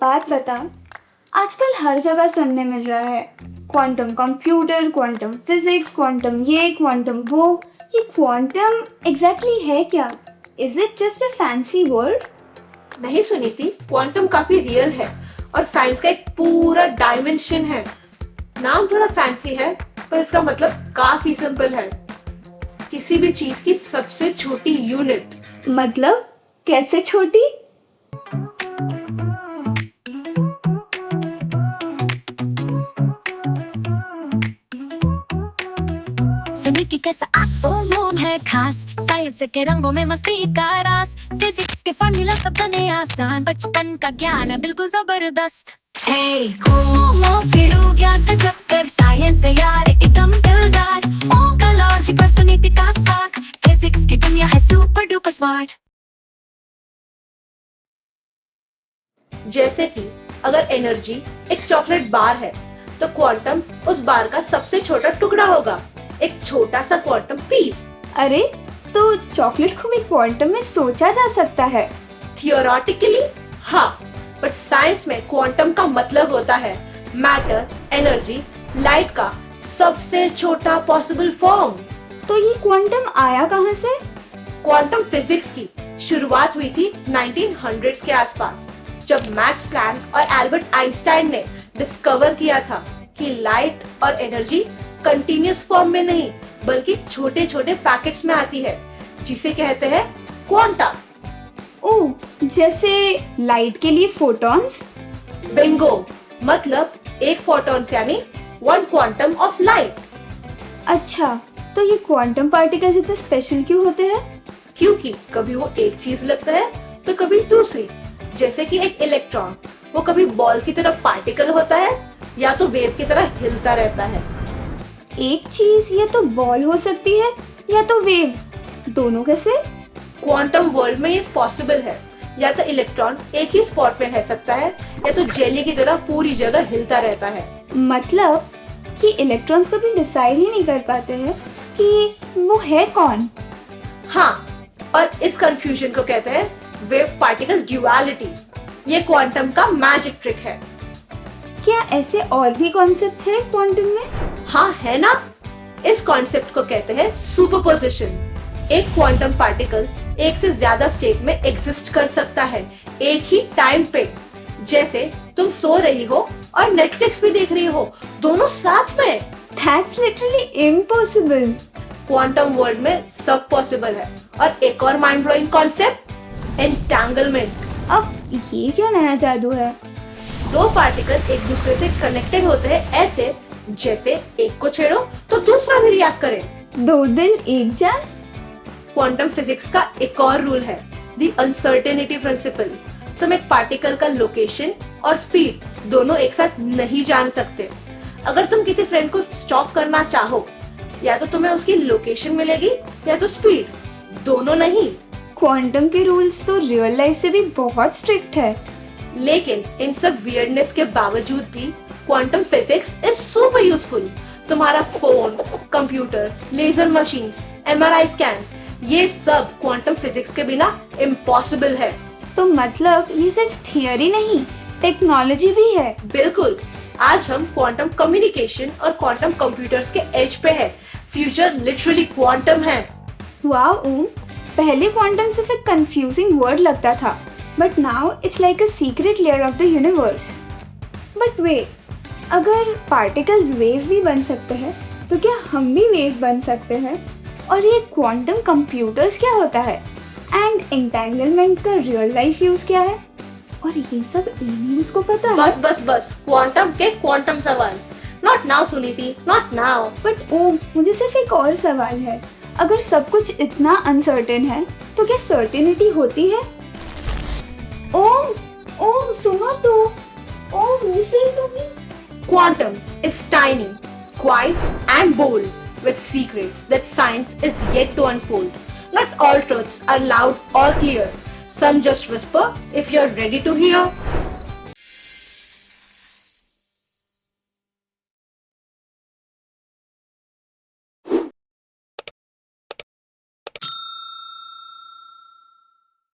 बात बता, आजकल हर जगह सुनने मिल रहा है quantum computer, quantum physics, quantum ये, क्वांटम वो। ये क्वांटम एग्जैक्टली है क्या? Is it just a fancy word? नहीं सुनी थी, क्वांटम काफी रियल है और साइंस का एक पूरा डायमेंशन है। नाम थोड़ा फैंसी है पर इसका मतलब काफी सिंपल है। किसी भी चीज की सबसे छोटी यूनिट। मतलब कैसे छोटी? सभी की कैसा ओम है खास, साइंस के रंगों में मस्ती का रास, फिजिक्स के फॉर्मूला सब बने आसान, बचपन का ज्ञान है बिल्कुल जबरदस्त। हे घूमो फिरो ज्ञान का चक्कर, साइंस से यार एकदम दिलदार, ओम का लॉजिक पर सुनीति का स्पार्क, फिजिक्स की दुनिया है सुपर डुपर स्मार्ट। जैसे कि अगर एनर्जी एक चॉकलेट बार है तो क्वांटम उस बार का सबसे छोटा टुकड़ा होगा, एक छोटा सा क्वांटम पीस। अरे तो चॉकलेट को भी क्वांटम में सोचा जा सकता है? थियोरेटिकली हाँ, बट साइंस में क्वांटम का मतलब होता है मैटर, एनर्जी, लाइट का सबसे छोटा पॉसिबल फॉर्म। तो ये क्वांटम आया कहाँ से? क्वांटम फिजिक्स की शुरुआत हुई थी 1900s के आसपास, जब मैक्स प्लैंक और एल्बर्ट आइंस्टाइन ने डिस्कवर किया था कि लाइट और एनर्जी कंटिन्यूअस फॉर्म में नहीं बल्कि छोटे छोटे पैकेट्स में आती है, जिसे कहते हैं क्वांटा। ओह, जैसे लाइट के लिए फोटॉन्स? बिंगो, मतलब एक फोटॉन्स यानी वन क्वांटम ऑफ लाइट। अच्छा, तो ये क्वांटम पार्टिकल्स इतने स्पेशल क्यों होते हैं? क्योंकि कभी वो एक चीज लगता है तो कभी दूसरी। जैसे कि एक इलेक्ट्रॉन, वो कभी बॉल की तरह पार्टिकल होता है या तो वेव की तरह हिलता रहता है। एक चीज या तो बॉल हो सकती है या तो वेव, दोनों कैसे? क्वांटम वर्ल्ड में ये पॉसिबल है, या तो इलेक्ट्रॉन एक ही स्पॉट में रह सकता है या तो जेली की तरह पूरी जगह हिलता रहता है। मतलब कि इलेक्ट्रॉन्स कभी डिसाइड ही नहीं कर पाते हैं कि वो है कौन। हाँ, और इस कंफ्यूजन को कहते हैं वेव पार्टिकल ड्यूअलिटी। ये क्वांटम का मैजिक ट्रिक है। क्या ऐसे और भी कॉन्सेप्ट्स हैं क्वांटम में? हाँ है ना, इस कॉन्सेप्ट को कहते हैं सुपरपोजिशन। एक क्वांटम पार्टिकल एक से ज्यादा स्टेट में एग्जिस्ट कर सकता है एक ही टाइम पे। जैसे तुम सो रही हो और नेटफ्लिक्स भी देख रही हो, दोनों साथ में। That's literally impossible. Quantum world में सब पॉसिबल है। और एक और माइंड ब्लोइंग कॉन्सेप्ट, एंटेंगलमेंट। अब ये क्या नया जादू है? दो पार्टिकल एक दूसरे से कनेक्टेड होते हैं ऐसे, जैसे एक को छेड़ो तो दूसरा भी रिएक्ट करे। दो दिल एक जान। क्वांटम फिजिक्स का एक और रूल है, द अनसर्टेनिटी प्रिंसिपल। तुम एक पार्टिकल का लोकेशन और स्पीड दोनों एक साथ नहीं जान सकते। अगर तुम किसी फ्रेंड को स्टॉप करना चाहो, या तो तुम्हें उसकी लोकेशन मिलेगी या तो स्पीड, दोनों नहीं। क्वांटम के रूल्स तो रियल लाइफ से भी बहुत स्ट्रिक्ट है। लेकिन इन सब वियर्डनेस के बावजूद भी quantum physics is super useful. तुम्हारा phone, computer, laser machines, MRI scans, ये सब क्वांटम फिजिक्स के बिना इम्पॉसिबल है। तो मतलब ये सिर्फ थियरी नहीं, टेक्नोलॉजी भी है। बिल्कुल, आज हम क्वांटम कम्युनिकेशन और क्वांटम कंप्यूटर्स के एज पे है। फ्यूचर लिटरली क्वांटम है। वाओ ओम, पहले क्वांटम सिर्फ एक कंफ्यूजिंग वर्ड लगता था, but now it's like a secret layer of the universe. But wait, अगर पार्टिकल्स वेव भी बन सकते हैं तो क्या हम भी वेव बन सकते हैं? और ये क्वांटम कंप्यूटर्स क्या होता है? एंड एंटेंगलमेंट का रियल लाइफ यूज क्या है? और ये सब एलियंस को पता है? बस बस बस, क्वांटम के क्वांटम सवाल। Not now Suniti, not now. But Om, मुझे सिर्फ एक और सवाल है। अगर सब कुछ इतना अनसर्टेन है तो क्या सर्टेनिटी होती है? ओम, ओम सुनो तो। Om, listen to me. Quantum is tiny, quiet and bold with secrets that science is yet to unfold. Not all truths are loud or clear. Some just whisper if you're ready to hear.